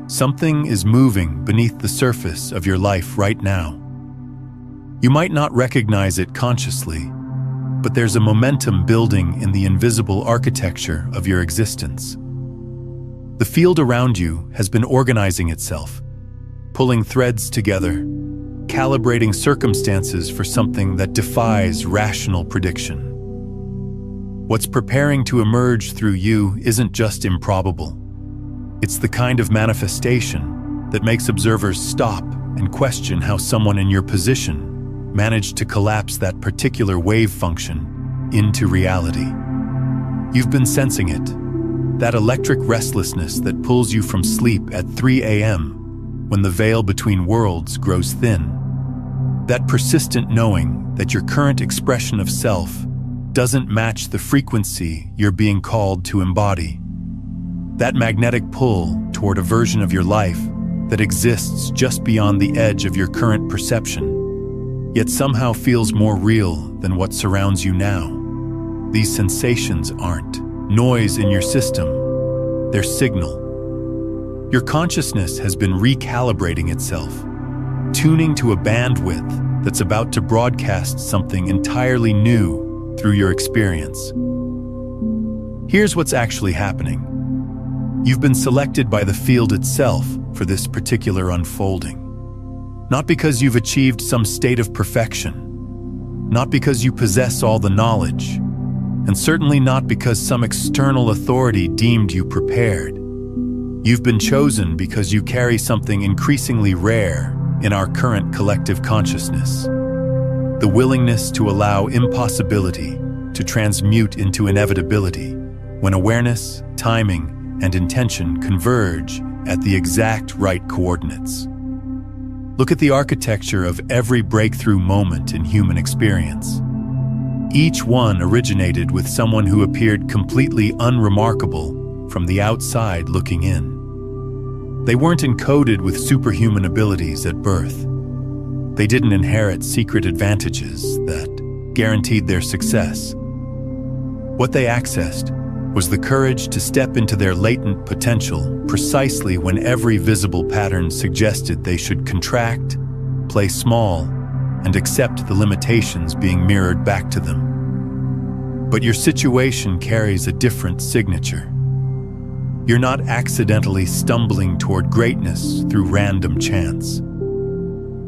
Something is moving beneath the surface of your life right now. You might not recognize it consciously, but there's a momentum building in the invisible architecture of your existence. The field around you has been organizing itself, pulling threads together, calibrating circumstances for something that defies rational prediction. What's preparing to emerge through you isn't just improbable. It's the kind of manifestation that makes observers stop and question how someone in your position managed to collapse that particular wave function into reality. You've been sensing it, that electric restlessness that pulls you from sleep at 3 a.m. when the veil between worlds grows thin. That persistent knowing that your current expression of self doesn't match the frequency you're being called to embody. That magnetic pull toward a version of your life that exists just beyond the edge of your current perception, yet somehow feels more real than what surrounds you now. These sensations aren't noise in your system, they're signal. Your consciousness has been recalibrating itself, tuning to a bandwidth that's about to broadcast something entirely new through your experience. Here's what's actually happening. You've been selected by the field itself for this particular unfolding. Not because you've achieved some state of perfection, not because you possess all the knowledge, and certainly not because some external authority deemed you prepared. You've been chosen because you carry something increasingly rare in our current collective consciousness: the willingness to allow impossibility to transmute into inevitability when awareness, timing, and intention converge at the exact right coordinates. Look at the architecture of every breakthrough moment in human experience. Each one originated with someone who appeared completely unremarkable from the outside looking in. They weren't encoded with superhuman abilities at birth. They didn't inherit secret advantages that guaranteed their success. What they accessed was the courage to step into their latent potential precisely when every visible pattern suggested they should contract, play small, and accept the limitations being mirrored back to them. But your situation carries a different signature. You're not accidentally stumbling toward greatness through random chance.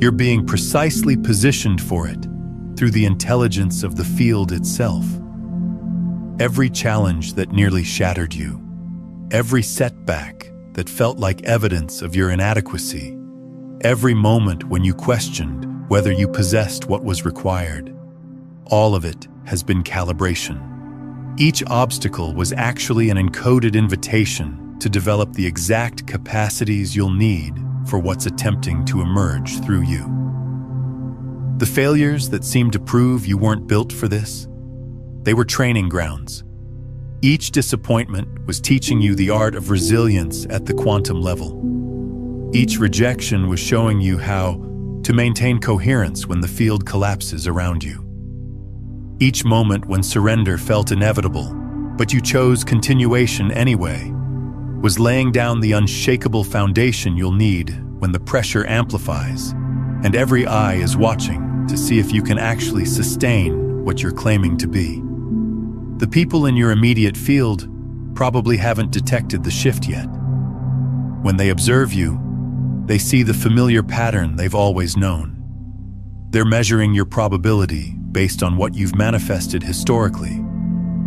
You're being precisely positioned for it through the intelligence of the field itself. Every challenge that nearly shattered you, every setback that felt like evidence of your inadequacy, every moment when you questioned whether you possessed what was required, all of it has been calibration. Each obstacle was actually an encoded invitation to develop the exact capacities you'll need for what's attempting to emerge through you. The failures that seemed to prove you weren't built for this, they were training grounds. Each disappointment was teaching you the art of resilience at the quantum level. Each rejection was showing you how to maintain coherence when the field collapses around you. Each moment when surrender felt inevitable, but you chose continuation anyway, was laying down the unshakable foundation you'll need when the pressure amplifies, and every eye is watching to see if you can actually sustain what you're claiming to be. The people in your immediate field probably haven't detected the shift yet. When they observe you, they see the familiar pattern they've always known. They're measuring your probability based on what you've manifested historically,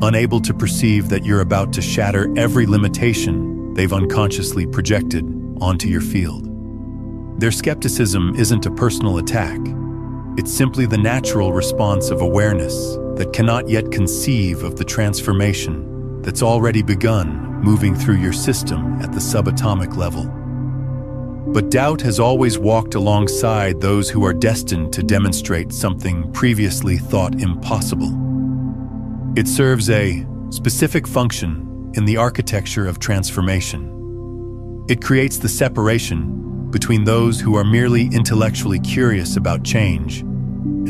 unable to perceive that you're about to shatter every limitation they've unconsciously projected onto your field. Their skepticism isn't a personal attack. It's simply the natural response of awareness that cannot yet conceive of the transformation that's already begun moving through your system at the subatomic level. But doubt has always walked alongside those who are destined to demonstrate something previously thought impossible. It serves a specific function in the architecture of transformation. It creates the separation between those who are merely intellectually curious about change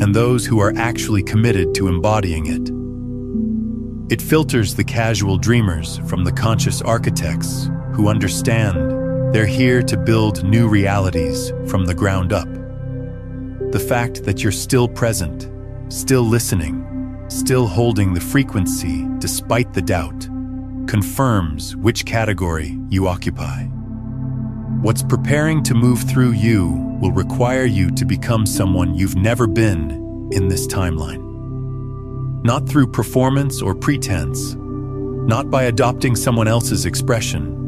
and those who are actually committed to embodying it. It filters the casual dreamers from the conscious architects who understand They're here to build new realities from the ground up. The fact that you're still present, still listening, still holding the frequency despite the doubt, confirms which category you occupy. What's preparing to move through you will require you to become someone you've never been in this timeline. Not through performance or pretense, not by adopting someone else's expression,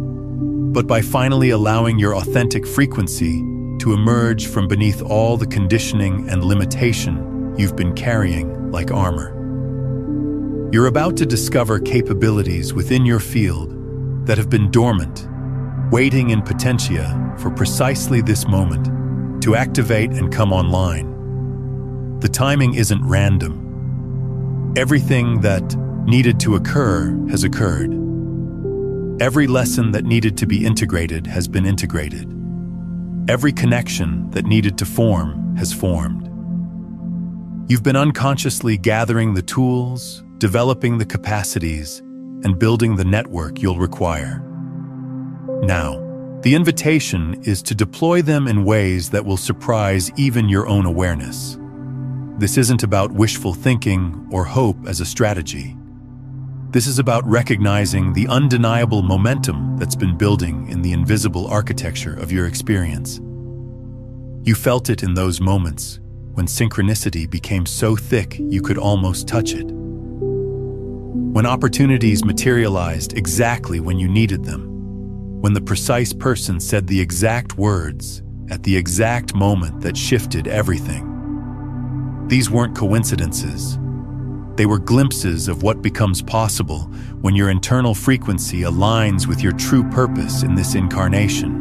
but by finally allowing your authentic frequency to emerge from beneath all the conditioning and limitation you've been carrying like armor. You're about to discover capabilities within your field that have been dormant, waiting in potentia for precisely this moment to activate and come online. The timing isn't random. Everything that needed to occur has occurred. Every lesson that needed to be integrated has been integrated. Every connection that needed to form has formed. You've been unconsciously gathering the tools, developing the capacities, and building the network you'll require. Now, the invitation is to deploy them in ways that will surprise even your own awareness. This isn't about wishful thinking or hope as a strategy. This is about recognizing the undeniable momentum that's been building in the invisible architecture of your experience. You felt it in those moments when synchronicity became so thick you could almost touch it. When opportunities materialized exactly when you needed them. When the precise person said the exact words at the exact moment that shifted everything. These weren't coincidences. They were glimpses of what becomes possible when your internal frequency aligns with your true purpose in this incarnation.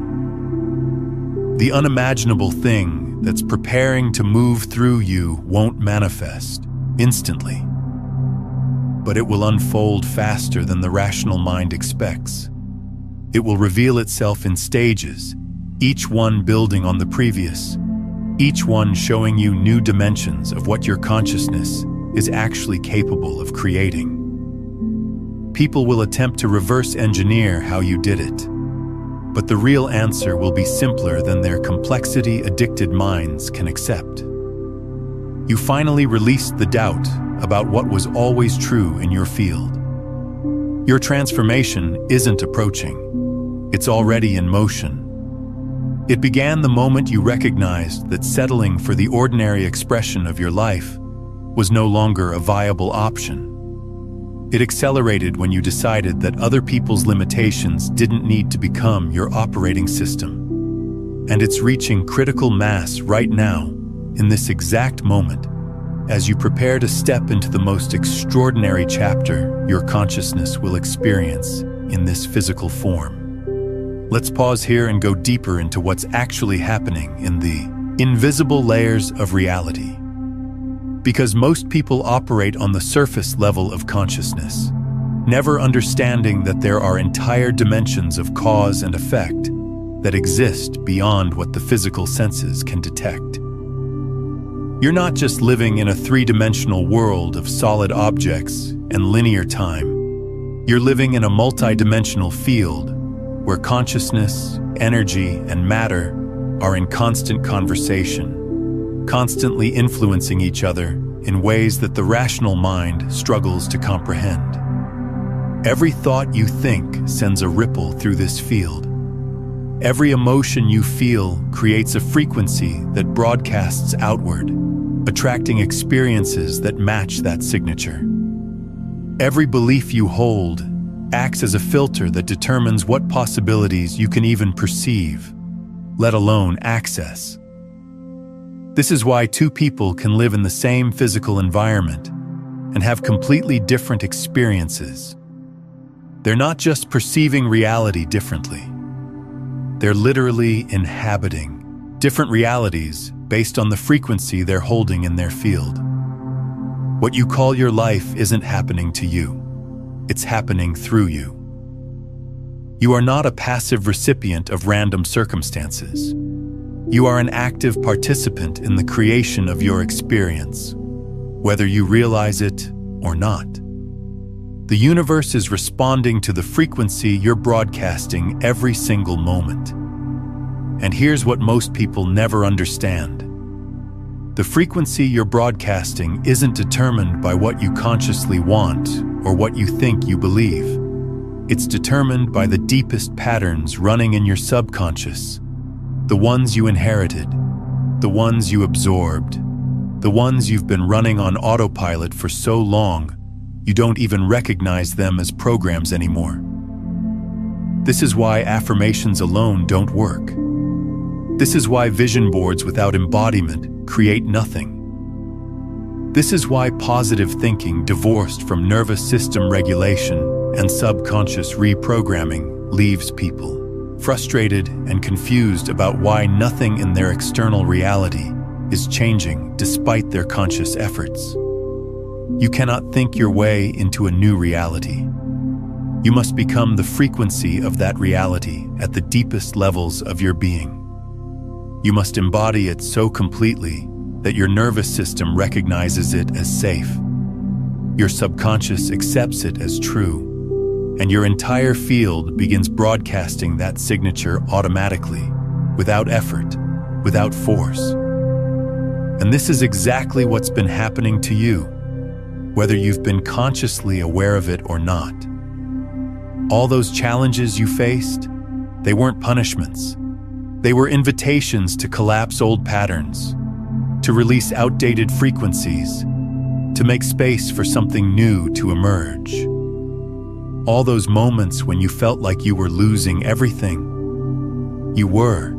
The unimaginable thing that's preparing to move through you won't manifest instantly, but it will unfold faster than the rational mind expects. It will reveal itself in stages, each one building on the previous, each one showing you new dimensions of what your consciousness is actually capable of creating. People will attempt to reverse engineer how you did it, but the real answer will be simpler than their complexity-addicted minds can accept. You finally released the doubt about what was always true in your field. Your transformation isn't approaching. It's already in motion. It began the moment you recognized that settling for the ordinary expression of your life was no longer a viable option. It accelerated when you decided that other people's limitations didn't need to become your operating system. And it's reaching critical mass right now, in this exact moment, as you prepare to step into the most extraordinary chapter your consciousness will experience in this physical form. Let's pause here and go deeper into what's actually happening in the invisible layers of reality. Because most people operate on the surface level of consciousness, never understanding that there are entire dimensions of cause and effect that exist beyond what the physical senses can detect. You're not just living in a three-dimensional world of solid objects and linear time. You're living in a multi-dimensional field where consciousness, energy, and matter are in constant conversation, constantly influencing each other in ways that the rational mind struggles to comprehend. Every thought you think sends a ripple through this field. Every emotion you feel creates a frequency that broadcasts outward, attracting experiences that match that signature. Every belief you hold acts as a filter that determines what possibilities you can even perceive, let alone access. This is why two people can live in the same physical environment and have completely different experiences. They're not just perceiving reality differently. They're literally inhabiting different realities based on the frequency they're holding in their field. What you call your life isn't happening to you. It's happening through you. You are not a passive recipient of random circumstances. You are an active participant in the creation of your experience, whether you realize it or not. The universe is responding to the frequency you're broadcasting every single moment. And here's what most people never understand. The frequency you're broadcasting isn't determined by what you consciously want or what you think you believe. It's determined by the deepest patterns running in your subconscious, the ones you inherited, the ones you absorbed, the ones you've been running on autopilot for so long you don't even recognize them as programs anymore. This is why affirmations alone don't work. This is why vision boards without embodiment create nothing. This is why positive thinking divorced from nervous system regulation and subconscious reprogramming leaves people frustrated and confused about why nothing in their external reality is changing despite their conscious efforts. You cannot think your way into a new reality. You must become the frequency of that reality at the deepest levels of your being. You must embody it so completely that your nervous system recognizes it as safe. Your subconscious accepts it as true, and your entire field begins broadcasting that signature automatically, without effort, without force. And this is exactly what's been happening to you, whether you've been consciously aware of it or not. All those challenges you faced, they weren't punishments. They were invitations to collapse old patterns, to release outdated frequencies, to make space for something new to emerge. All those moments when you felt like you were losing everything. You were.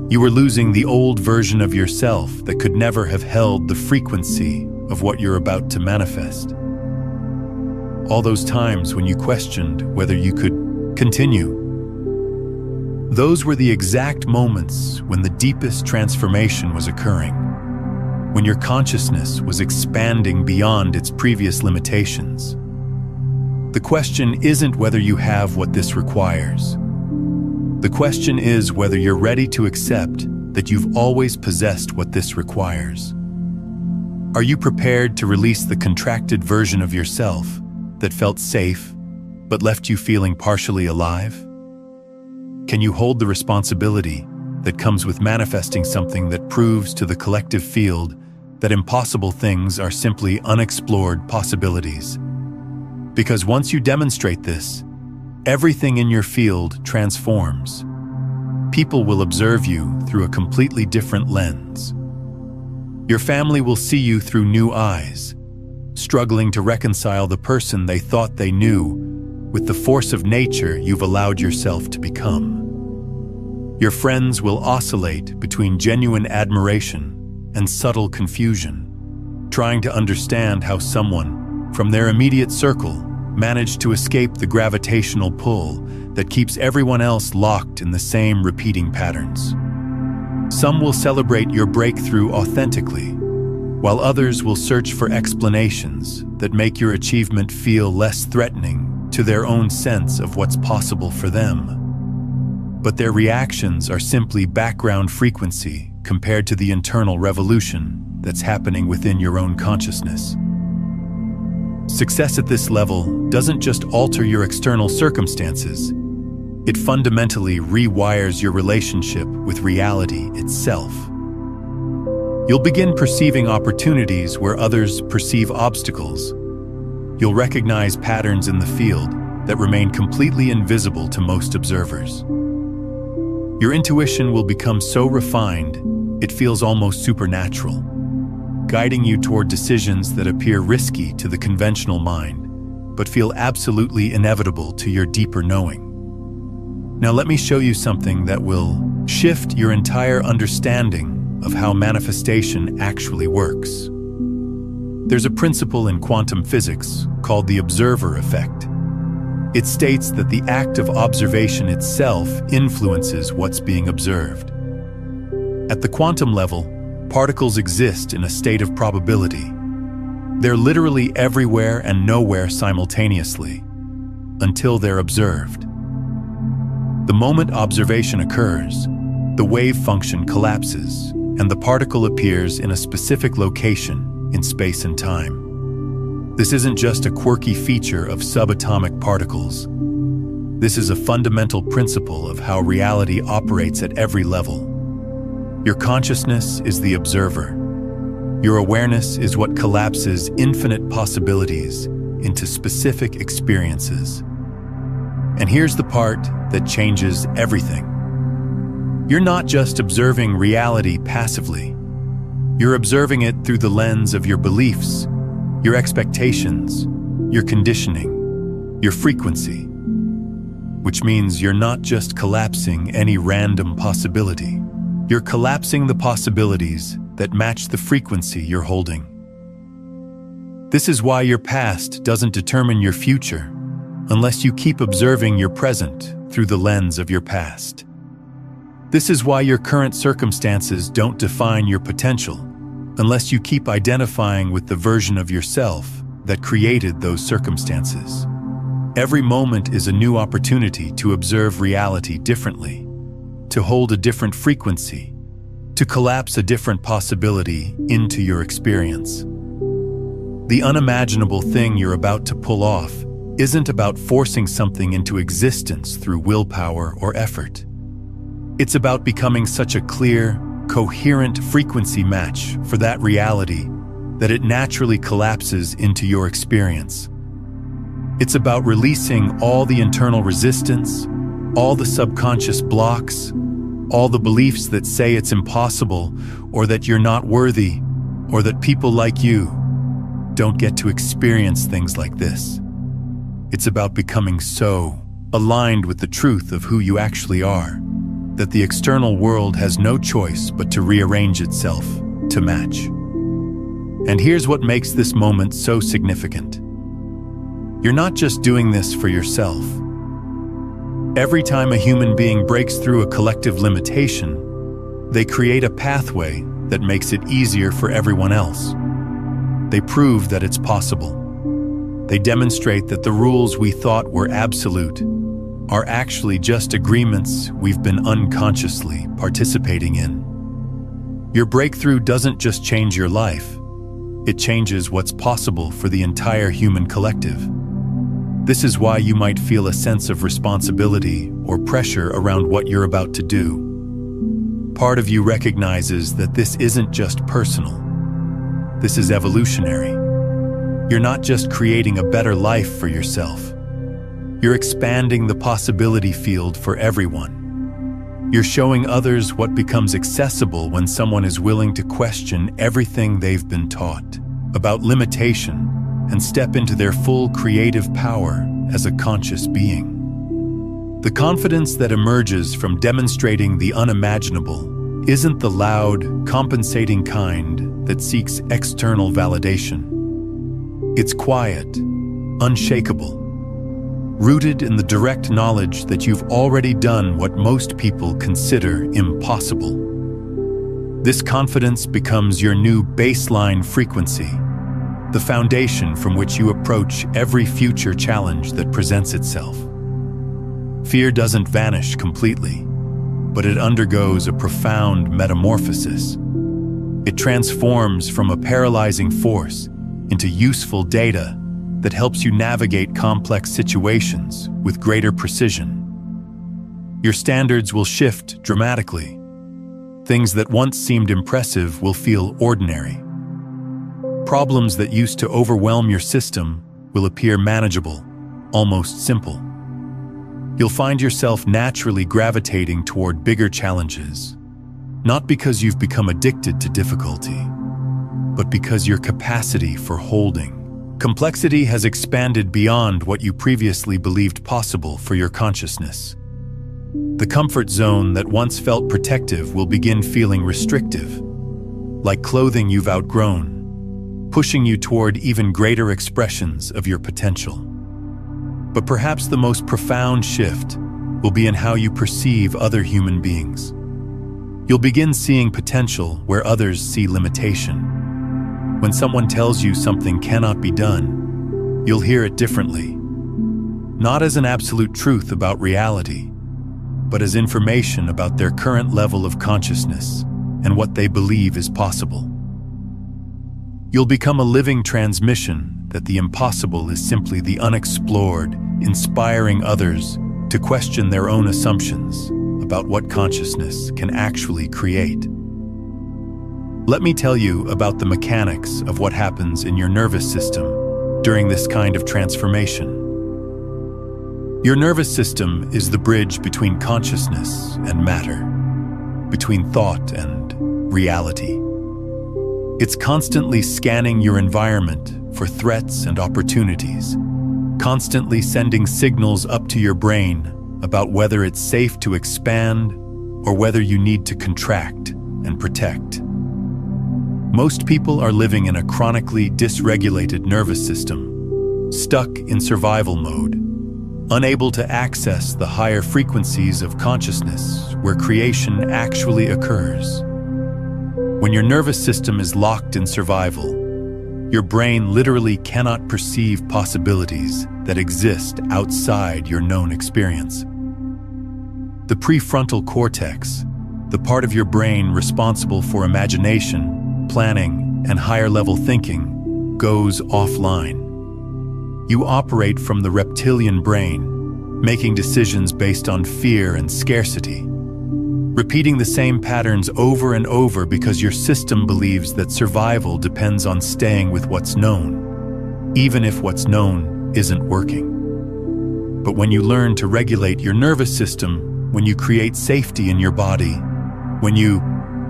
You were losing the old version of yourself that could never have held the frequency of what you're about to manifest. All those times when you questioned whether you could continue. Those were the exact moments when the deepest transformation was occurring, when your consciousness was expanding beyond its previous limitations. The question isn't whether you have what this requires. The question is whether you're ready to accept that you've always possessed what this requires. Are you prepared to release the contracted version of yourself that felt safe but left you feeling partially alive? Can you hold the responsibility that comes with manifesting something that proves to the collective field that impossible things are simply unexplored possibilities? Because once you demonstrate this, everything in your field transforms. People will observe you through a completely different lens. Your family will see you through new eyes, struggling to reconcile the person they thought they knew with the force of nature you've allowed yourself to become. Your friends will oscillate between genuine admiration and subtle confusion, trying to understand how someone from their immediate circle managed to escape the gravitational pull that keeps everyone else locked in the same repeating patterns. Some will celebrate your breakthrough authentically, while others will search for explanations that make your achievement feel less threatening to their own sense of what's possible for them. But their reactions are simply background frequency compared to the internal revolution that's happening within your own consciousness. Success at this level doesn't just alter your external circumstances, it fundamentally rewires your relationship with reality itself. You'll begin perceiving opportunities where others perceive obstacles. You'll recognize patterns in the field that remain completely invisible to most observers. Your intuition will become so refined, it feels almost supernatural, guiding you toward decisions that appear risky to the conventional mind, but feel absolutely inevitable to your deeper knowing. Now let me show you something that will shift your entire understanding of how manifestation actually works. There's a principle in quantum physics called the observer effect. It states that the act of observation itself influences what's being observed. At the quantum level, particles exist in a state of probability. They're literally everywhere and nowhere simultaneously, until they're observed. The moment observation occurs, the wave function collapses, and the particle appears in a specific location in space and time. This isn't just a quirky feature of subatomic particles. This is a fundamental principle of how reality operates at every level. Your consciousness is the observer. Your awareness is what collapses infinite possibilities into specific experiences. And here's the part that changes everything. You're not just observing reality passively. You're observing it through the lens of your beliefs, your expectations, your conditioning, your frequency. Which means you're not just collapsing any random possibility. You're collapsing the possibilities that match the frequency you're holding. This is why your past doesn't determine your future unless you keep observing your present through the lens of your past. This is why your current circumstances don't define your potential unless you keep identifying with the version of yourself that created those circumstances. Every moment is a new opportunity to observe reality differently, to hold a different frequency, to collapse a different possibility into your experience. The unimaginable thing you're about to pull off isn't about forcing something into existence through willpower or effort. It's about becoming such a clear, coherent frequency match for that reality that it naturally collapses into your experience. It's about releasing all the internal resistance, all the subconscious blocks, all the beliefs that say it's impossible, or that you're not worthy, or that people like you don't get to experience things like this. It's about becoming so aligned with the truth of who you actually are, that the external world has no choice but to rearrange itself to match. And here's what makes this moment so significant. You're not just doing this for yourself. Every time a human being breaks through a collective limitation, they create a pathway that makes it easier for everyone else. They prove that it's possible. They demonstrate that the rules we thought were absolute are actually just agreements we've been unconsciously participating in. Your breakthrough doesn't just change your life, it changes what's possible for the entire human collective. This is why you might feel a sense of responsibility or pressure around what you're about to do. Part of you recognizes that this isn't just personal. This is evolutionary. You're not just creating a better life for yourself. You're expanding the possibility field for everyone. You're showing others what becomes accessible when someone is willing to question everything they've been taught about limitation and step into their full creative power as a conscious being. The confidence that emerges from demonstrating the unimaginable isn't the loud, compensating kind that seeks external validation. It's quiet, unshakable, rooted in the direct knowledge that you've already done what most people consider impossible. This confidence becomes your new baseline frequency, the foundation from which you approach every future challenge that presents itself. Fear doesn't vanish completely, but it undergoes a profound metamorphosis. It transforms from a paralyzing force into useful data that helps you navigate complex situations with greater precision. Your standards will shift dramatically. Things that once seemed impressive will feel ordinary. Problems that used to overwhelm your system will appear manageable, almost simple. You'll find yourself naturally gravitating toward bigger challenges, not because you've become addicted to difficulty, but because your capacity for holding complexity has expanded beyond what you previously believed possible for your consciousness. The comfort zone that once felt protective will begin feeling restrictive, like clothing you've outgrown, pushing you toward even greater expressions of your potential. But perhaps the most profound shift will be in how you perceive other human beings. You'll begin seeing potential where others see limitation. When someone tells you something cannot be done, you'll hear it differently. Not as an absolute truth about reality, but as information about their current level of consciousness and what they believe is possible. You'll become a living transmission that the impossible is simply the unexplored, inspiring others to to question their own assumptions about what consciousness can actually create. Let me tell you about the mechanics of what happens in your nervous system during this kind of transformation. Your nervous system is the bridge between consciousness and matter, between thought and reality. It's constantly scanning your environment for threats and opportunities, constantly sending signals up to your brain about whether it's safe to expand or whether you need to contract and protect. Most people are living in a chronically dysregulated nervous system, stuck in survival mode, unable to access the higher frequencies of consciousness where creation actually occurs. When your nervous system is locked in survival, your brain literally cannot perceive possibilities that exist outside your known experience. The prefrontal cortex, the part of your brain responsible for imagination, planning, and higher-level thinking, goes offline. You operate from the reptilian brain, making decisions based on fear and scarcity, repeating the same patterns over and over because your system believes that survival depends on staying with what's known, even if what's known isn't working. But when you learn to regulate your nervous system, when you create safety in your body, when you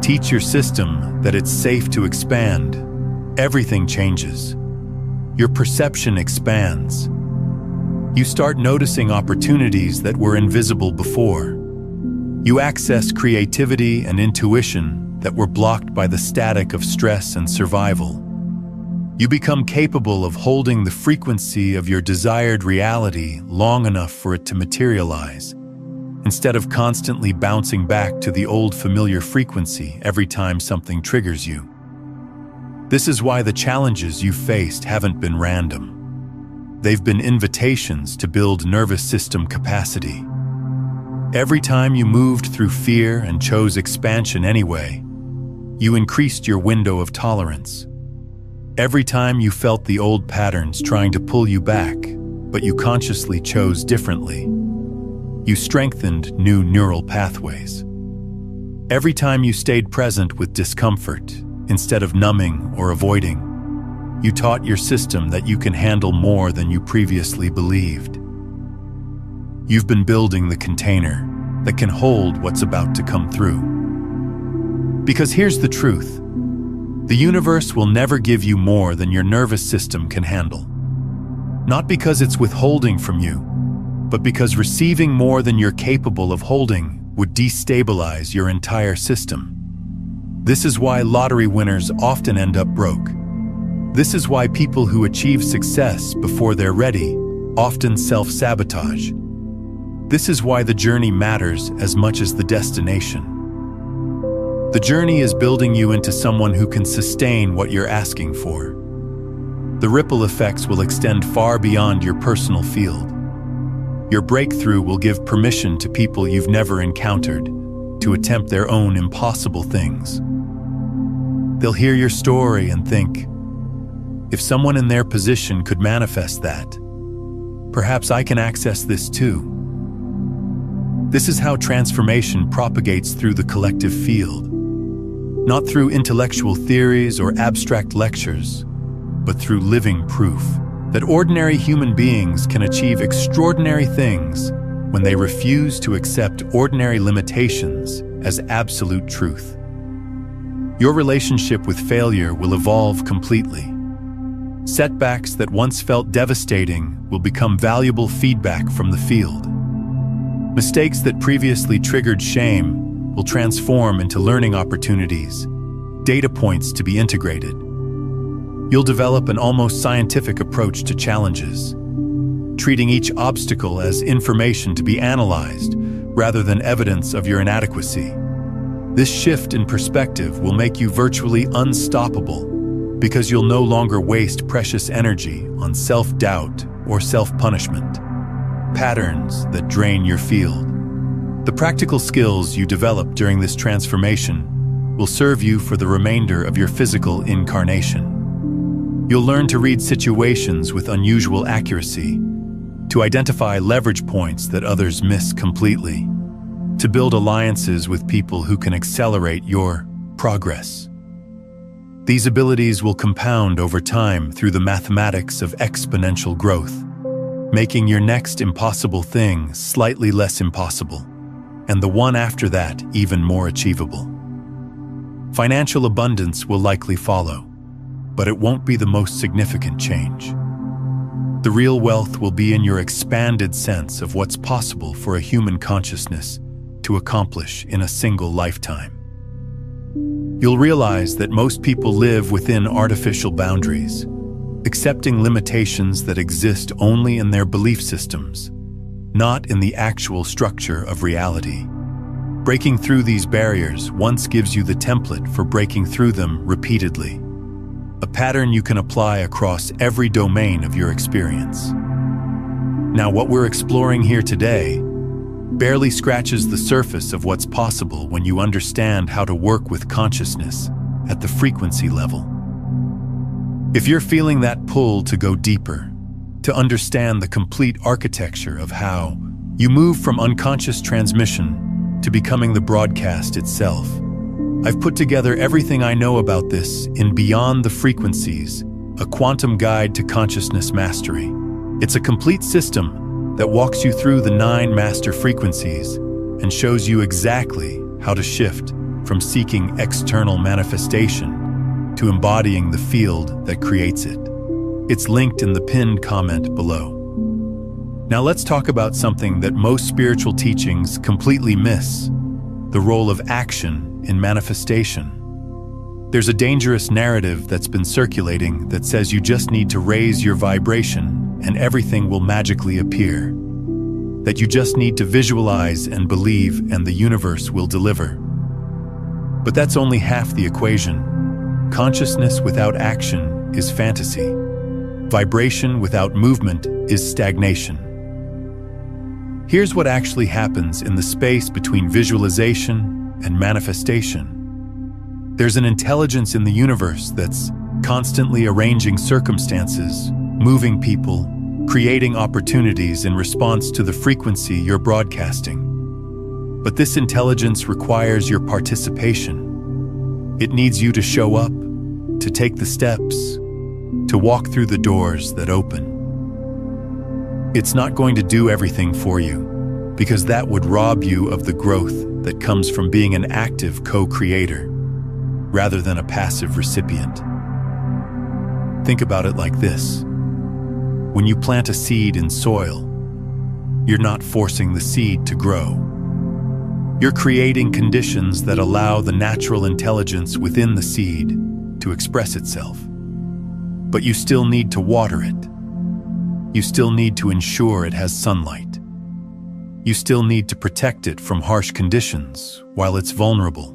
teach your system that it's safe to expand, everything changes. Your perception expands. You start noticing opportunities that were invisible before. You access creativity and intuition that were blocked by the static of stress and survival. You become capable of holding the frequency of your desired reality long enough for it to materialize, instead of constantly bouncing back to the old familiar frequency every time something triggers you. This is why the challenges you faced haven't been random. They've been invitations to build nervous system capacity. Every time you moved through fear and chose expansion anyway, you increased your window of tolerance. Every time you felt the old patterns trying to pull you back, but you consciously chose differently, you strengthened new neural pathways. Every time you stayed present with discomfort, instead of numbing or avoiding, you taught your system that you can handle more than you previously believed. You've been building the container that can hold what's about to come through. Because here's the truth. The universe will never give you more than your nervous system can handle. Not because it's withholding from you, but because receiving more than you're capable of holding would destabilize your entire system. This is why lottery winners often end up broke. This is why people who achieve success before they're ready often self-sabotage. This is why the journey matters as much as the destination. The journey is building you into someone who can sustain what you're asking for. The ripple effects will extend far beyond your personal field. Your breakthrough will give permission to people you've never encountered to attempt their own impossible things. They'll hear your story and think, if someone in their position could manifest that, perhaps I can access this too. This is how transformation propagates through the collective field, not through intellectual theories or abstract lectures, but through living proof that ordinary human beings can achieve extraordinary things when they refuse to accept ordinary limitations as absolute truth. Your relationship with failure will evolve completely. Setbacks that once felt devastating will become valuable feedback from the field. Mistakes that previously triggered shame will transform into learning opportunities, data points to be integrated. You'll develop an almost scientific approach to challenges, treating each obstacle as information to be analyzed rather than evidence of your inadequacy. This shift in perspective will make you virtually unstoppable because you'll no longer waste precious energy on self-doubt or self-punishment, patterns that drain your field. The practical skills you develop during this transformation will serve you for the remainder of your physical incarnation. You'll learn to read situations with unusual accuracy, to identify leverage points that others miss completely, to build alliances with people who can accelerate your progress. These abilities will compound over time through the mathematics of exponential growth, making your next impossible thing slightly less impossible, and the one after that even more achievable. Financial abundance will likely follow, but it won't be the most significant change. The real wealth will be in your expanded sense of what's possible for a human consciousness to accomplish in a single lifetime. You'll realize that most people live within artificial boundaries, accepting limitations that exist only in their belief systems, not in the actual structure of reality. Breaking through these barriers once gives you the template for breaking through them repeatedly, a pattern you can apply across every domain of your experience. Now, what we're exploring here today barely scratches the surface of what's possible when you understand how to work with consciousness at the frequency level. If you're feeling that pull to go deeper, to understand the complete architecture of how you move from unconscious transmission to becoming the broadcast itself, I've put together everything I know about this in Beyond the Frequencies, a quantum guide to consciousness mastery. It's a complete system that walks you through the 9 master frequencies and shows you exactly how to shift from seeking external manifestation to embodying the field that creates it. It's linked in the pinned comment below. Now let's talk about something that most spiritual teachings completely miss: the role of action in manifestation. There's a dangerous narrative that's been circulating that says you just need to raise your vibration and everything will magically appear. That you just need to visualize and believe and the universe will deliver. But that's only half the equation. Consciousness without action is fantasy. Vibration without movement is stagnation. Here's what actually happens in the space between visualization and manifestation. There's an intelligence in the universe that's constantly arranging circumstances, moving people, creating opportunities in response to the frequency you're broadcasting. But this intelligence requires your participation. It needs you to show up, to take the steps, to walk through the doors that open. It's not going to do everything for you, because that would rob you of the growth that comes from being an active co-creator, rather than a passive recipient. Think about it like this. When you plant a seed in soil, you're not forcing the seed to grow. You're creating conditions that allow the natural intelligence within the seed to express itself. But you still need to water it. You still need to ensure it has sunlight. You still need to protect it from harsh conditions while it's vulnerable.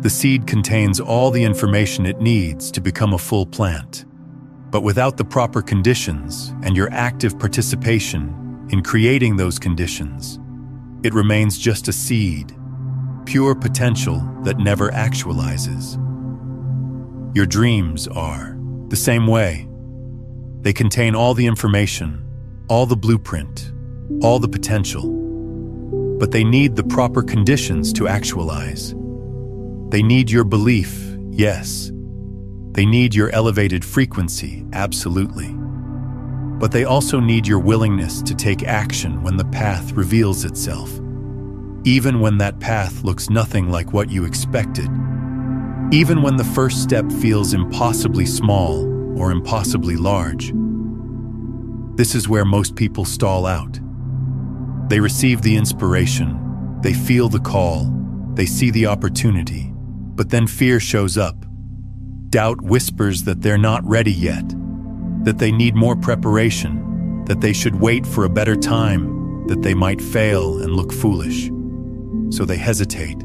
The seed contains all the information it needs to become a full plant. But without the proper conditions and your active participation in creating those conditions, it remains just a seed, pure potential that never actualizes. Your dreams are the same way. They contain all the information, all the blueprint, all the potential, but they need the proper conditions to actualize. They need your belief, yes. They need your elevated frequency, absolutely. But they also need your willingness to take action when the path reveals itself, even when that path looks nothing like what you expected, even when the first step feels impossibly small or impossibly large. This is where most people stall out. They receive the inspiration, they feel the call, they see the opportunity, but then fear shows up. Doubt whispers that they're not ready yet, that they need more preparation, that they should wait for a better time, that they might fail and look foolish. So they hesitate,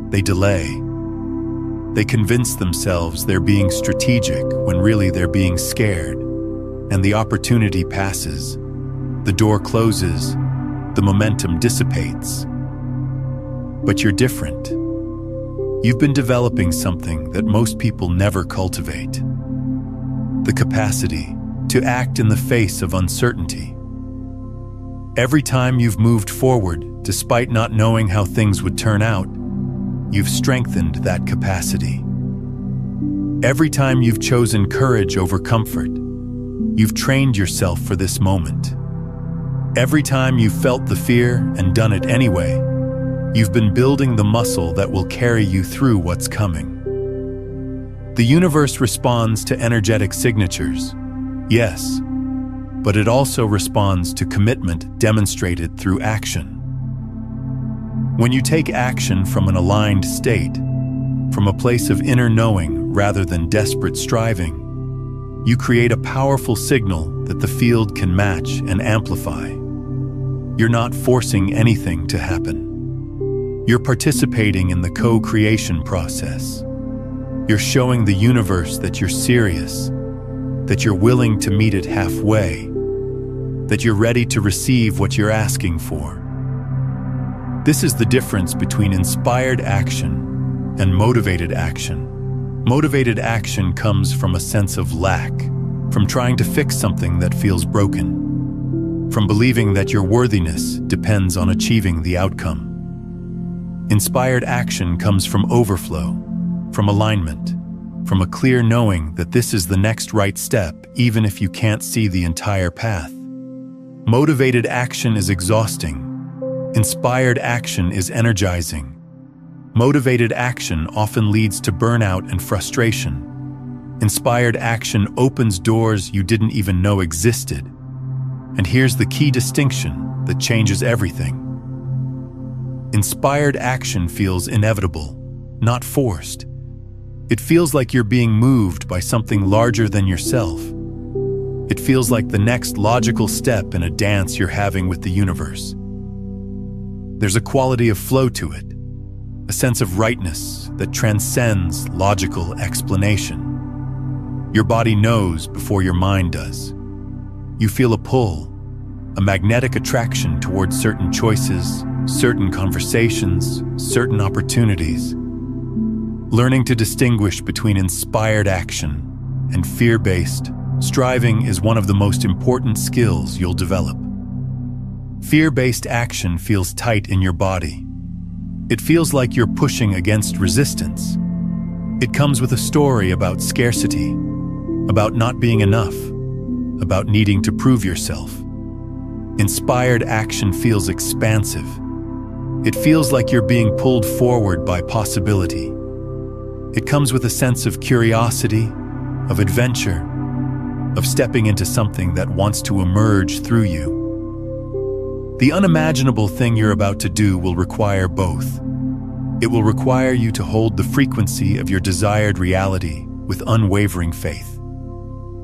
they delay. They convince themselves they're being strategic when really they're being scared, and the opportunity passes, the door closes, the momentum dissipates. But you're different. You've been developing something that most people never cultivate: the capacity to act in the face of uncertainty, Every time you've moved forward, despite not knowing how things would turn out, you've strengthened that capacity. Every time you've chosen courage over comfort, you've trained yourself for this moment. Every time you've felt the fear and done it anyway, you've been building the muscle that will carry you through what's coming. The universe responds to energetic signatures, yes, but it also responds to commitment demonstrated through action. When you take action from an aligned state, from a place of inner knowing rather than desperate striving, you create a powerful signal that the field can match and amplify. You're not forcing anything to happen. You're participating in the co-creation process. You're showing the universe that you're serious, that you're willing to meet it halfway, that you're ready to receive what you're asking for. This is the difference between inspired action and motivated action. Motivated action comes from a sense of lack, from trying to fix something that feels broken, from believing that your worthiness depends on achieving the outcome. Inspired action comes from overflow, from alignment, from a clear knowing that this is the next right step, even if you can't see the entire path. Motivated action is exhausting. Inspired action is energizing. Motivated action often leads to burnout and frustration. Inspired action opens doors you didn't even know existed. And here's the key distinction that changes everything. Inspired action feels inevitable, not forced. It feels like you're being moved by something larger than yourself. It feels like the next logical step in a dance you're having with the universe. There's a quality of flow to it, a sense of rightness that transcends logical explanation. Your body knows before your mind does. You feel a pull, a magnetic attraction towards certain choices, certain conversations, certain opportunities. Learning to distinguish between inspired action and fear-based striving is one of the most important skills you'll develop. Fear-based action feels tight in your body. It feels like you're pushing against resistance. It comes with a story about scarcity, about not being enough, about needing to prove yourself. Inspired action feels expansive. It feels like you're being pulled forward by possibility. It comes with a sense of curiosity, of adventure, of stepping into something that wants to emerge through you. The unimaginable thing you're about to do will require both. It will require you to hold the frequency of your desired reality with unwavering faith.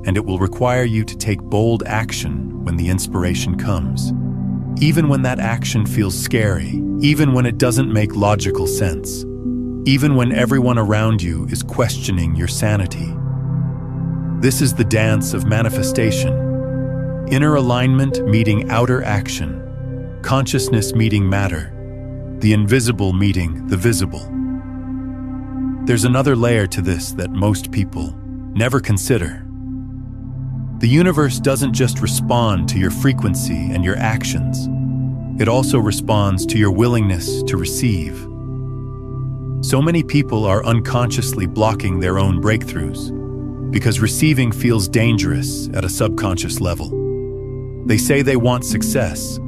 And it will require you to take bold action when the inspiration comes. Even when that action feels scary, even when it doesn't make logical sense, even when everyone around you is questioning your sanity. This is the dance of manifestation. Inner alignment meeting outer action. Consciousness meeting matter. The invisible meeting the visible. There's another layer to this that most people never consider. The universe doesn't just respond to your frequency and your actions. It also responds to your willingness to receive. So many people are unconsciously blocking their own breakthroughs because receiving feels dangerous at a subconscious level. They say they want success,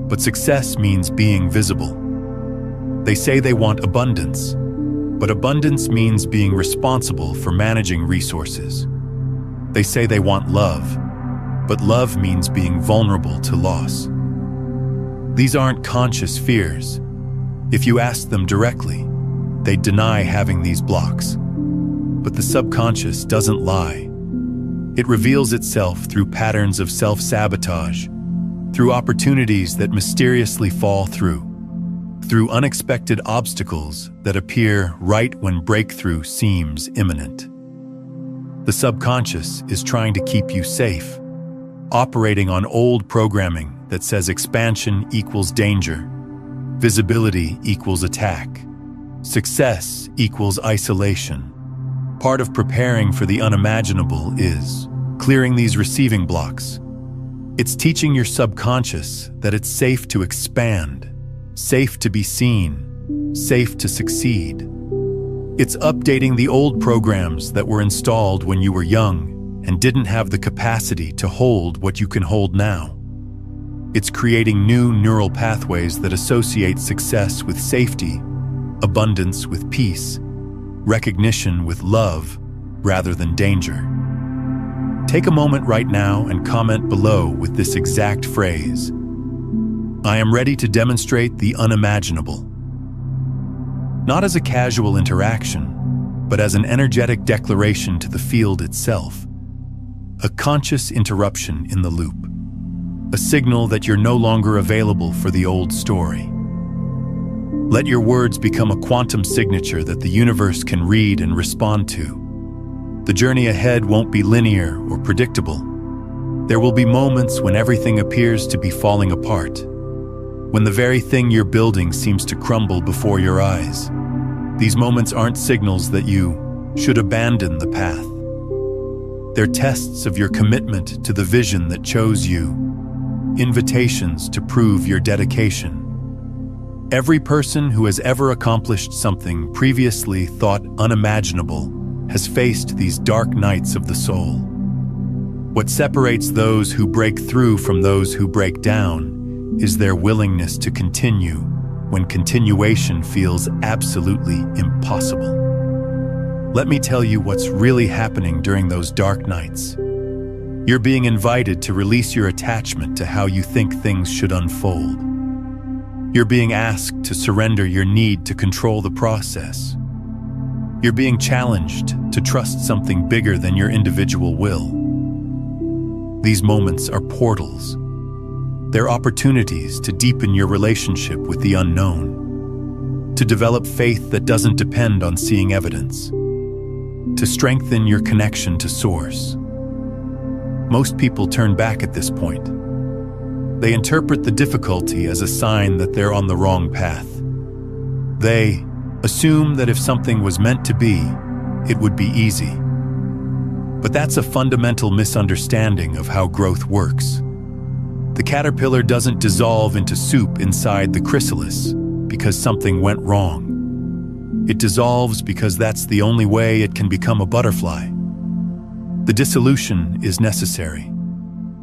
but success means being visible. They say they want abundance, but abundance means being responsible for managing resources. They say they want love, but love means being vulnerable to loss. These aren't conscious fears. If you ask them directly, they deny having these blocks. But the subconscious doesn't lie. It reveals itself through patterns of self-sabotage, through opportunities that mysteriously fall through unexpected obstacles that appear right when breakthrough seems imminent. The subconscious is trying to keep you safe, operating on old programming that says expansion equals danger, visibility equals attack, success equals isolation. Part of preparing for the unimaginable is clearing these receiving blocks, It's teaching your subconscious that it's safe to expand, safe to be seen, safe to succeed. It's updating the old programs that were installed when you were young and didn't have the capacity to hold what you can hold now. It's creating new neural pathways that associate success with safety, abundance with peace, recognition with love, rather than danger. Take a moment right now and comment below with this exact phrase: I am ready to demonstrate the unimaginable. Not as a casual interaction, but as an energetic declaration to the field itself. A conscious interruption in the loop. A signal that you're no longer available for the old story. Let your words become a quantum signature that the universe can read and respond to. The journey ahead won't be linear or predictable. There will be moments when everything appears to be falling apart, when the very thing you're building seems to crumble before your eyes. These moments aren't signals that you should abandon the path. They're tests of your commitment to the vision that chose you, invitations to prove your dedication. Every person who has ever accomplished something previously thought unimaginable has faced these dark nights of the soul. What separates those who break through from those who break down is their willingness to continue when continuation feels absolutely impossible. Let me tell you what's really happening during those dark nights. You're being invited to release your attachment to how you think things should unfold. You're being asked to surrender your need to control the process. You're being challenged to trust something bigger than your individual will. These moments are portals. They're opportunities to deepen your relationship with the unknown, to develop faith that doesn't depend on seeing evidence, to strengthen your connection to Source. Most people turn back at this point. They interpret the difficulty as a sign that they're on the wrong path. They assume that if something was meant to be, it would be easy. But that's a fundamental misunderstanding of how growth works. The caterpillar doesn't dissolve into soup inside the chrysalis because something went wrong. It dissolves because that's the only way it can become a butterfly. The dissolution is necessary.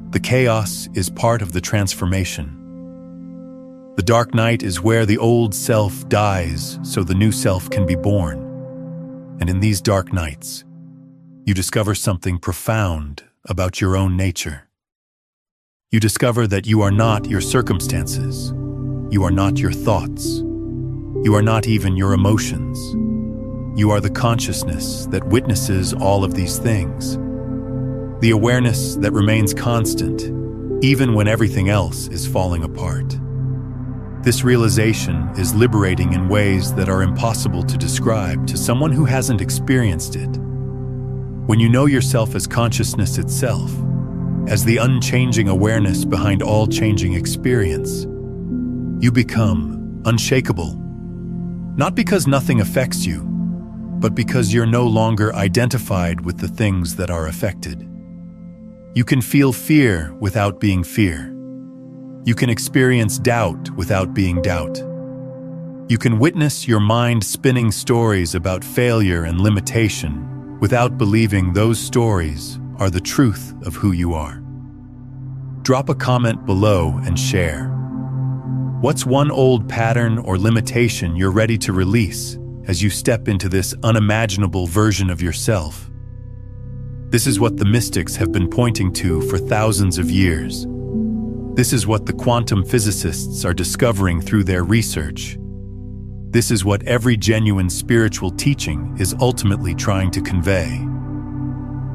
The chaos is part of the transformation. The dark night is where the old self dies so the new self can be born. And in these dark nights, you discover something profound about your own nature. You discover that you are not your circumstances. You are not your thoughts. You are not even your emotions. You are the consciousness that witnesses all of these things. The awareness that remains constant, even when everything else is falling apart. This realization is liberating in ways that are impossible to describe to someone who hasn't experienced it. When you know yourself as consciousness itself, as the unchanging awareness behind all changing experience, you become unshakable. Not because nothing affects you, but because you're no longer identified with the things that are affected. You can feel fear without being fear. You can experience doubt without being doubt. You can witness your mind spinning stories about failure and limitation without believing those stories are the truth of who you are. Drop a comment below and share. What's one old pattern or limitation you're ready to release as you step into this unimaginable version of yourself? This is what the mystics have been pointing to for thousands of years. This is what the quantum physicists are discovering through their research. This is what every genuine spiritual teaching is ultimately trying to convey.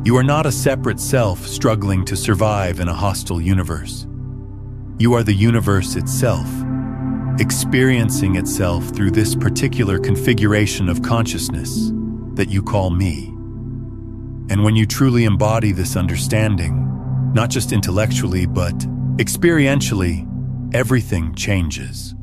You are not a separate self struggling to survive in a hostile universe. You are the universe itself, experiencing itself through this particular configuration of consciousness that you call me. And when you truly embody this understanding, not just intellectually but experientially, everything changes.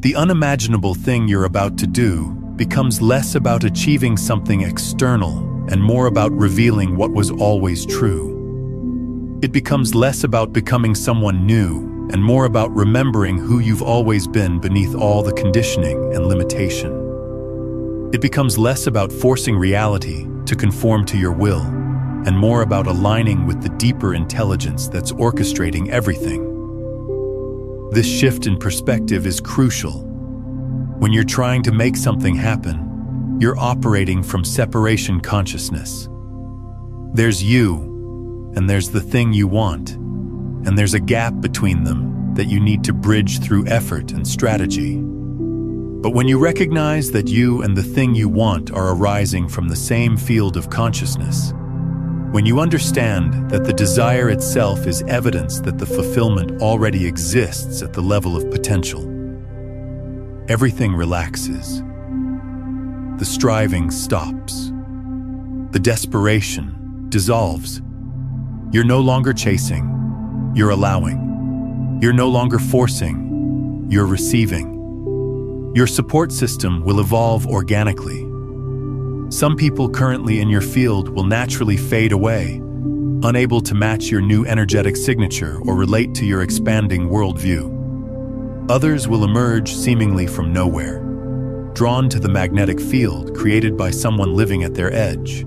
The unimaginable thing you're about to do becomes less about achieving something external and more about revealing what was always true. It becomes less about becoming someone new and more about remembering who you've always been beneath all the conditioning and limitation. It becomes less about forcing reality to conform to your will and more about aligning with the deeper intelligence that's orchestrating everything. This shift in perspective is crucial. When you're trying to make something happen, you're operating from separation consciousness. There's you, and there's the thing you want, and there's a gap between them that you need to bridge through effort and strategy. But when you recognize that you and the thing you want are arising from the same field of consciousness, when you understand that the desire itself is evidence that the fulfillment already exists at the level of potential, everything relaxes. The striving stops. The desperation dissolves. You're no longer chasing, you're allowing. You're no longer forcing, you're receiving. Your support system will evolve organically. Some people currently in your field will naturally fade away, unable to match your new energetic signature or relate to your expanding worldview. Others will emerge seemingly from nowhere, drawn to the magnetic field created by someone living at their edge.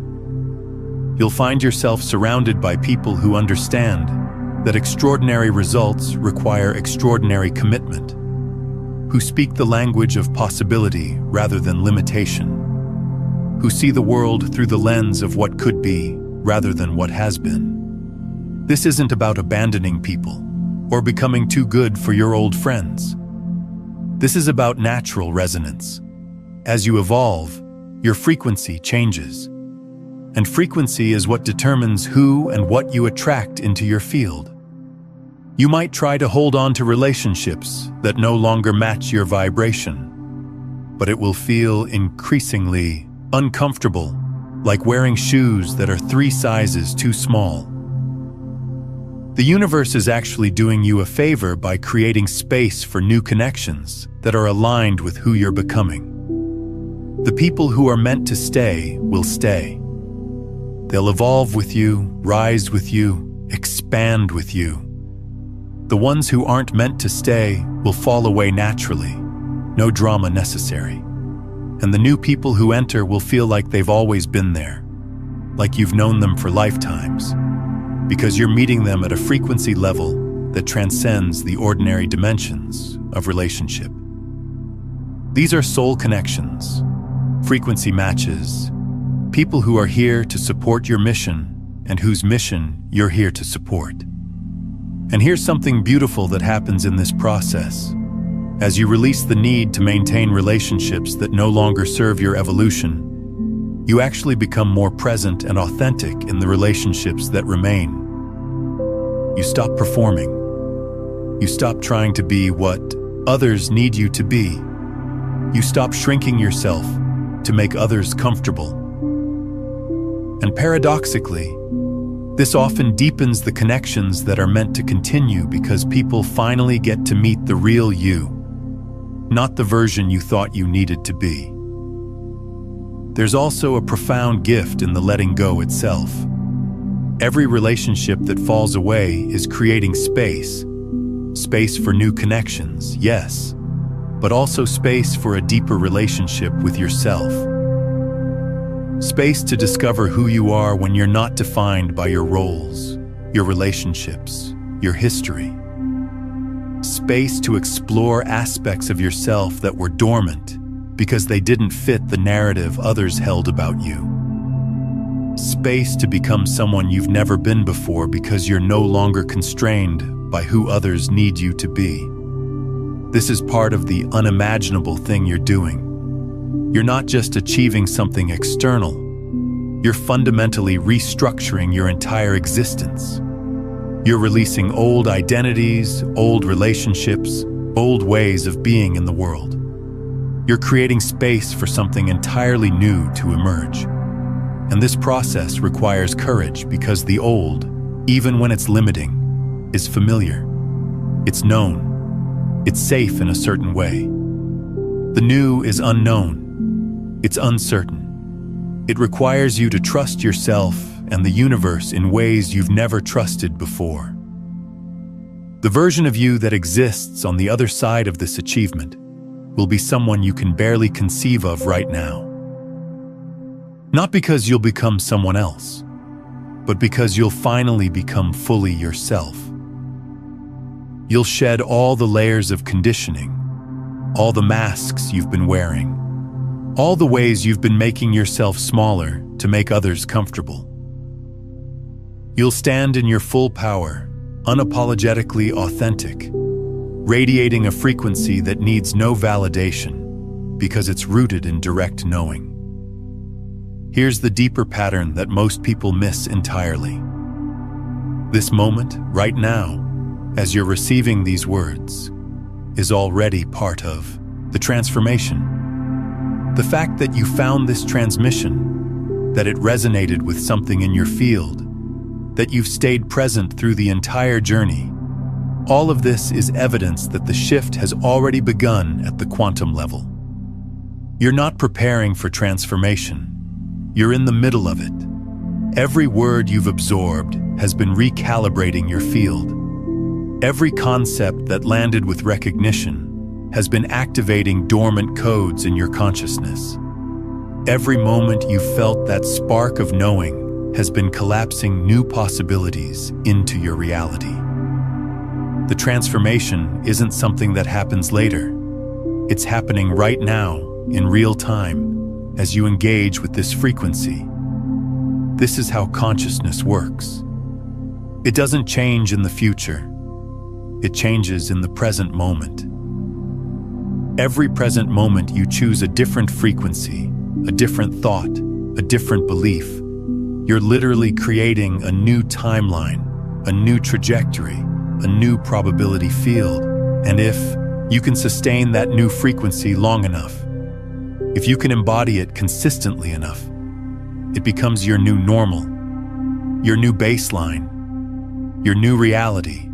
You'll find yourself surrounded by people who understand that extraordinary results require extraordinary commitment, who speak the language of possibility rather than limitation, who see the world through the lens of what could be rather than what has been. This isn't about abandoning people or becoming too good for your old friends. This is about natural resonance. As you evolve, your frequency changes. And frequency is what determines who and what you attract into your field. You might try to hold on to relationships that no longer match your vibration, but it will feel increasingly uncomfortable, like wearing shoes that are 3 sizes too small. The universe is actually doing you a favor by creating space for new connections that are aligned with who you're becoming. The people who are meant to stay will stay. They'll evolve with you, rise with you, expand with you. The ones who aren't meant to stay will fall away naturally, no drama necessary. And the new people who enter will feel like they've always been there, like you've known them for lifetimes, because you're meeting them at a frequency level that transcends the ordinary dimensions of relationship. These are soul connections, frequency matches, people who are here to support your mission and whose mission you're here to support. And here's something beautiful that happens in this process. As you release the need to maintain relationships that no longer serve your evolution, you actually become more present and authentic in the relationships that remain. You stop performing. You stop trying to be what others need you to be. You stop shrinking yourself to make others comfortable. And paradoxically, this often deepens the connections that are meant to continue because people finally get to meet the real you, not the version you thought you needed to be. There's also a profound gift in the letting go itself. Every relationship that falls away is creating space. Space for new connections, yes, but also space for a deeper relationship with yourself. Space to discover who you are when you're not defined by your roles, your relationships, your history. Space to explore aspects of yourself that were dormant because they didn't fit the narrative others held about you. Space to become someone you've never been before because you're no longer constrained by who others need you to be. This is part of the unimaginable thing you're doing. You're not just achieving something external, you're fundamentally restructuring your entire existence. You're releasing old identities, old relationships, old ways of being in the world. You're creating space for something entirely new to emerge. And this process requires courage because the old, even when it's limiting, is familiar. It's known. It's safe in a certain way. The new is unknown. It's uncertain. It requires you to trust yourself and the universe in ways you've never trusted before. The version of you that exists on the other side of this achievement will be someone you can barely conceive of right now. Not because you'll become someone else, but because you'll finally become fully yourself. You'll shed all the layers of conditioning, all the masks you've been wearing, all the ways you've been making yourself smaller to make others comfortable. You'll stand in your full power, unapologetically authentic, radiating a frequency that needs no validation because it's rooted in direct knowing. Here's the deeper pattern that most people miss entirely. This moment, right now, as you're receiving these words, is already part of the transformation. The fact that you found this transmission, that it resonated with something in your field, that you've stayed present through the entire journey, all of this is evidence that the shift has already begun at the quantum level. You're not preparing for transformation. You're in the middle of it. Every word you've absorbed has been recalibrating your field. Every concept that landed with recognition has been activating dormant codes in your consciousness. Every moment you felt that spark of knowing has been collapsing new possibilities into your reality. The transformation isn't something that happens later. It's happening right now, in real time, as you engage with this frequency. This is how consciousness works. It doesn't change in the future. It changes in the present moment. Every present moment you choose a different frequency, a different thought, a different belief. You're literally creating a new timeline, a new trajectory, a new probability field. And if you can sustain that new frequency long enough, if you can embody it consistently enough, it becomes your new normal, your new baseline, your new reality.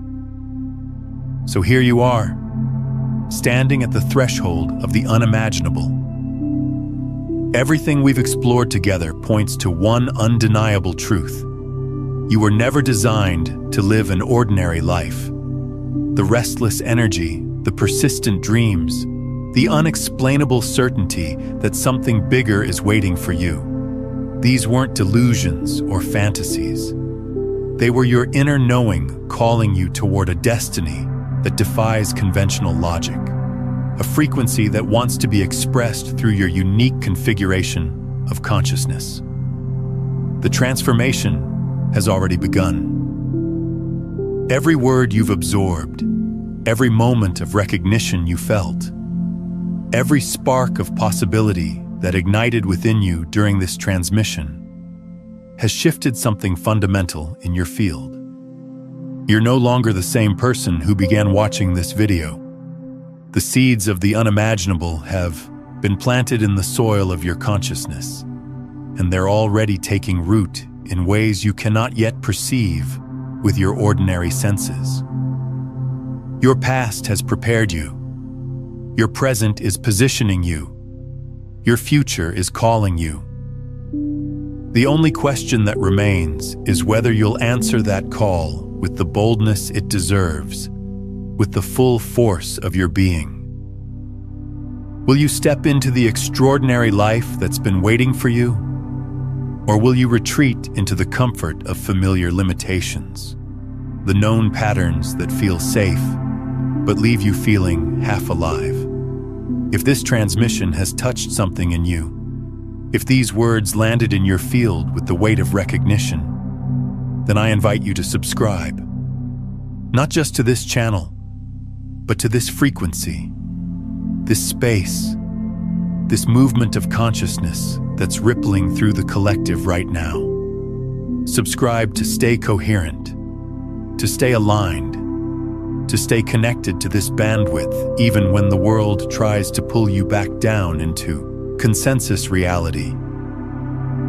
So here you are, standing at the threshold of the unimaginable. Everything we've explored together points to one undeniable truth. You were never designed to live an ordinary life. The restless energy, the persistent dreams, the unexplainable certainty that something bigger is waiting for you. These weren't delusions or fantasies. They were your inner knowing calling you toward a destiny that defies conventional logic, a frequency that wants to be expressed through your unique configuration of consciousness. The transformation has already begun. Every word you've absorbed, every moment of recognition you felt, every spark of possibility that ignited within you during this transmission has shifted something fundamental in your field. You're no longer the same person who began watching this video. The seeds of the unimaginable have been planted in the soil of your consciousness, and they're already taking root in ways you cannot yet perceive with your ordinary senses. Your past has prepared you. Your present is positioning you. Your future is calling you. The only question that remains is whether you'll answer that call with the boldness it deserves, with the full force of your being. Will you step into the extraordinary life that's been waiting for you? Or will you retreat into the comfort of familiar limitations, the known patterns that feel safe, but leave you feeling half alive? If this transmission has touched something in you, if these words landed in your field with the weight of recognition, then I invite you to subscribe, not just to this channel, but to this frequency, this space, this movement of consciousness that's rippling through the collective right now. Subscribe to stay coherent, to stay aligned, to stay connected to this bandwidth even when the world tries to pull you back down into consensus reality.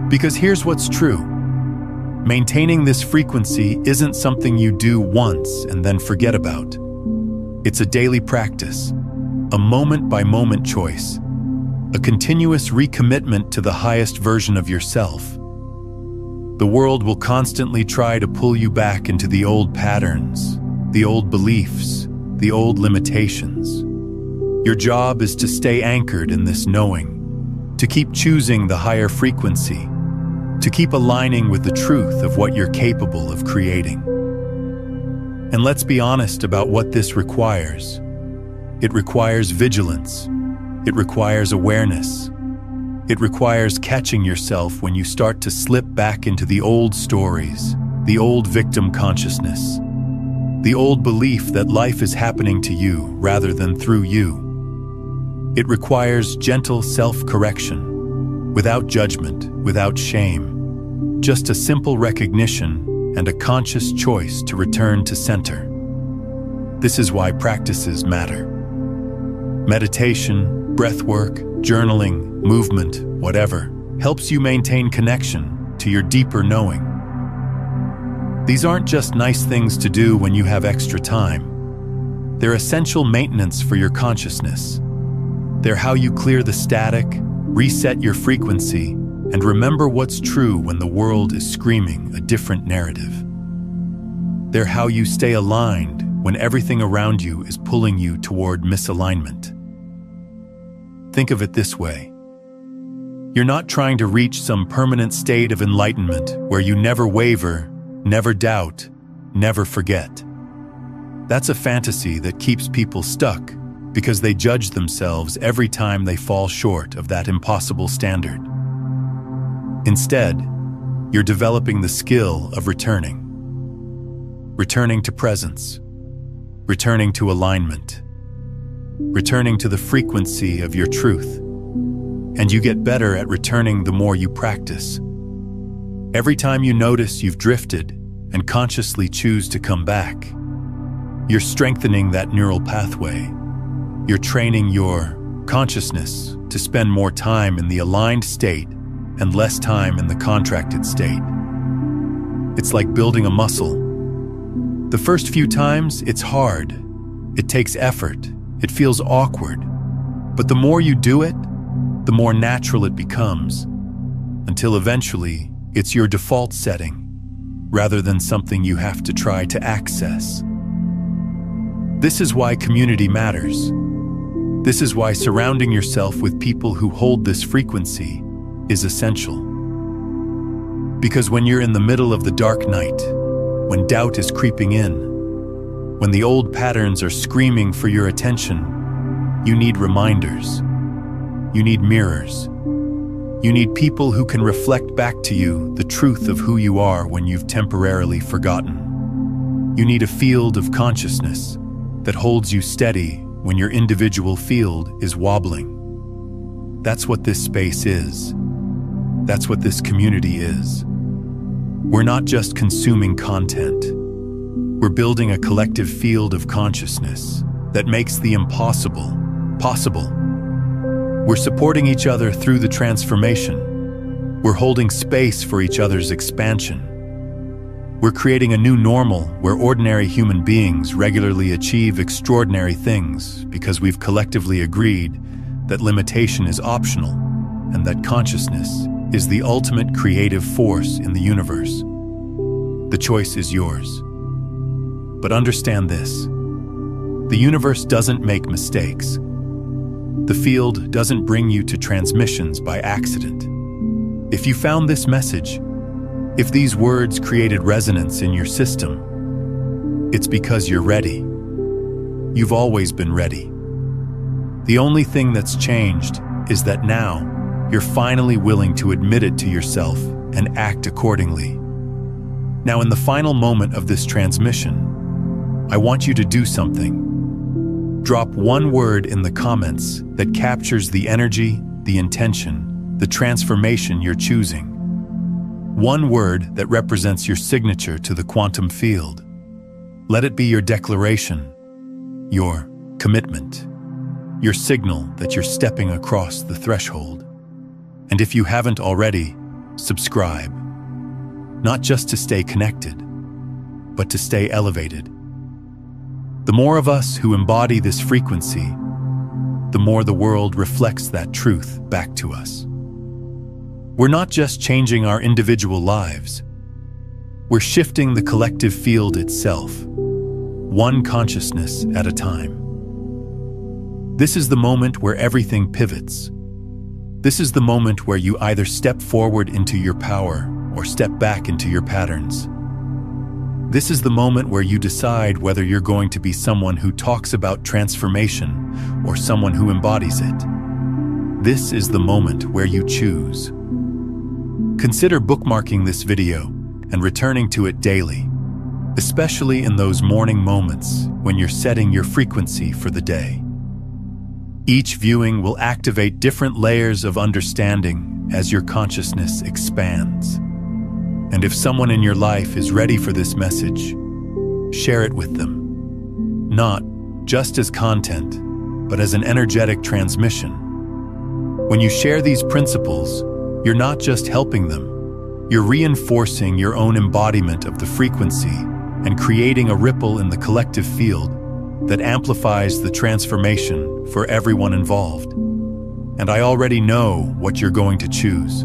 Because here's what's true. Maintaining this frequency isn't something you do once and then forget about. It's a daily practice, a moment-by-moment choice, a continuous recommitment to the highest version of yourself. The world will constantly try to pull you back into the old patterns, the old beliefs, the old limitations. Your job is to stay anchored in this knowing, to keep choosing the higher frequency, to keep aligning with the truth of what you're capable of creating. And let's be honest about what this requires. It requires vigilance. It requires awareness. It requires catching yourself when you start to slip back into the old stories, the old victim consciousness, the old belief that life is happening to you rather than through you. It requires gentle self-correction, without judgment, without shame, just a simple recognition and a conscious choice to return to center. This is why practices matter. Meditation, breathwork, journaling, movement, whatever, helps you maintain connection to your deeper knowing. These aren't just nice things to do when you have extra time. They're essential maintenance for your consciousness. They're how you clear the static, reset your frequency, and remember what's true when the world is screaming a different narrative. They're how you stay aligned when everything around you is pulling you toward misalignment. Think of it this way. You're not trying to reach some permanent state of enlightenment where you never waver, never doubt, never forget. That's a fantasy that keeps people stuck because they judge themselves every time they fall short of that impossible standard. Instead, you're developing the skill of returning to presence, returning to alignment, returning to the frequency of your truth. And you get better at returning the more you practice. Every time you notice you've drifted and consciously choose to come back, you're strengthening that neural pathway. You're training your consciousness to spend more time in the aligned state and less time in the contracted state. It's like building a muscle. The first few times, it's hard. It takes effort. It feels awkward. But the more you do it, the more natural it becomes, until eventually it's your default setting, rather than something you have to try to access. This is why community matters. This is why surrounding yourself with people who hold this frequency is essential. Because when you're in the middle of the dark night, when doubt is creeping in, when the old patterns are screaming for your attention, you need reminders. You need mirrors. You need people who can reflect back to you the truth of who you are when you've temporarily forgotten. You need a field of consciousness that holds you steady when your individual field is wobbling. That's what this space is. That's what this community is. We're not just consuming content. We're building a collective field of consciousness that makes the impossible possible. We're supporting each other through the transformation. We're holding space for each other's expansion. We're creating a new normal where ordinary human beings regularly achieve extraordinary things because we've collectively agreed that limitation is optional and that consciousness is the ultimate creative force in the universe. The choice is yours. But understand this: the universe doesn't make mistakes. The field doesn't bring you to transmissions by accident. If you found this message, if these words created resonance in your system, it's because you're ready. You've always been ready. The only thing that's changed is that now you're finally willing to admit it to yourself and act accordingly. Now, in the final moment of this transmission, I want you to do something. Drop one word in the comments that captures the energy, the intention, the transformation you're choosing. One word that represents your signature to the quantum field. Let it be your declaration, your commitment, your signal that you're stepping across the threshold. And if you haven't already, subscribe. Not just to stay connected, but to stay elevated. The more of us who embody this frequency, the more the world reflects that truth back to us. We're not just changing our individual lives, We're shifting the collective field itself, one consciousness at a time. This is the moment where everything pivots. This is the moment where you either step forward into your power or step back into your patterns. This is the moment where you decide whether you're going to be someone who talks about transformation or someone who embodies it. This is the moment where you choose. Consider bookmarking this video and returning to it daily, especially in those morning moments when you're setting your frequency for the day. Each viewing will activate different layers of understanding as your consciousness expands. And if someone in your life is ready for this message, share it with them. Not just as content, but as an energetic transmission. When you share these principles, you're not just helping them, you're reinforcing your own embodiment of the frequency and creating a ripple in the collective field that amplifies the transformation for everyone involved. And I already know what you're going to choose.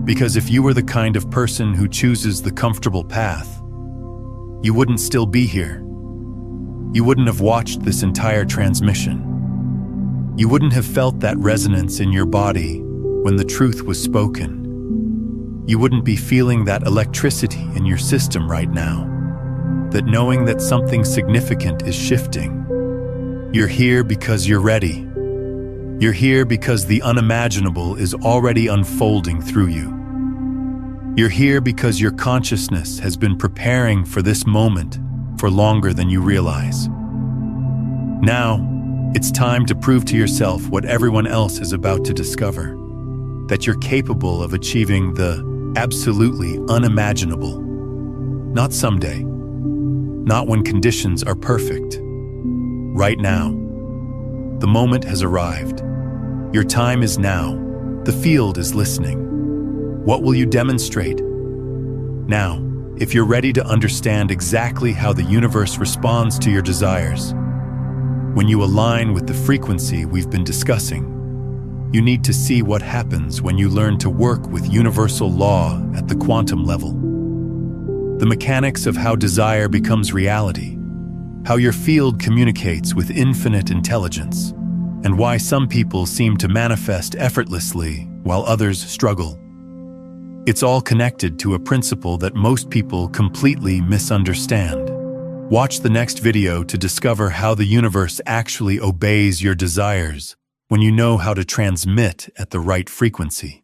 Because if you were the kind of person who chooses the comfortable path, you wouldn't still be here. You wouldn't have watched this entire transmission. You wouldn't have felt that resonance in your body when the truth was spoken. You wouldn't be feeling that electricity in your system right now, that knowing that something significant is shifting. You're here because you're ready. You're here because the unimaginable is already unfolding through you. You're here because your consciousness has been preparing for this moment for longer than you realize. Now, it's time to prove to yourself what everyone else is about to discover, that you're capable of achieving the absolutely unimaginable. Not someday, not when conditions are perfect. Right now, the moment has arrived. Your time is now. The field is listening. What will you demonstrate? Now, if you're ready to understand exactly how the universe responds to your desires, when you align with the frequency we've been discussing, you need to see what happens when you learn to work with universal law at the quantum level. The mechanics of how desire becomes reality, how your field communicates with infinite intelligence, and why some people seem to manifest effortlessly while others struggle. It's all connected to a principle that most people completely misunderstand. Watch the next video to discover how the universe actually obeys your desires when you know how to transmit at the right frequency.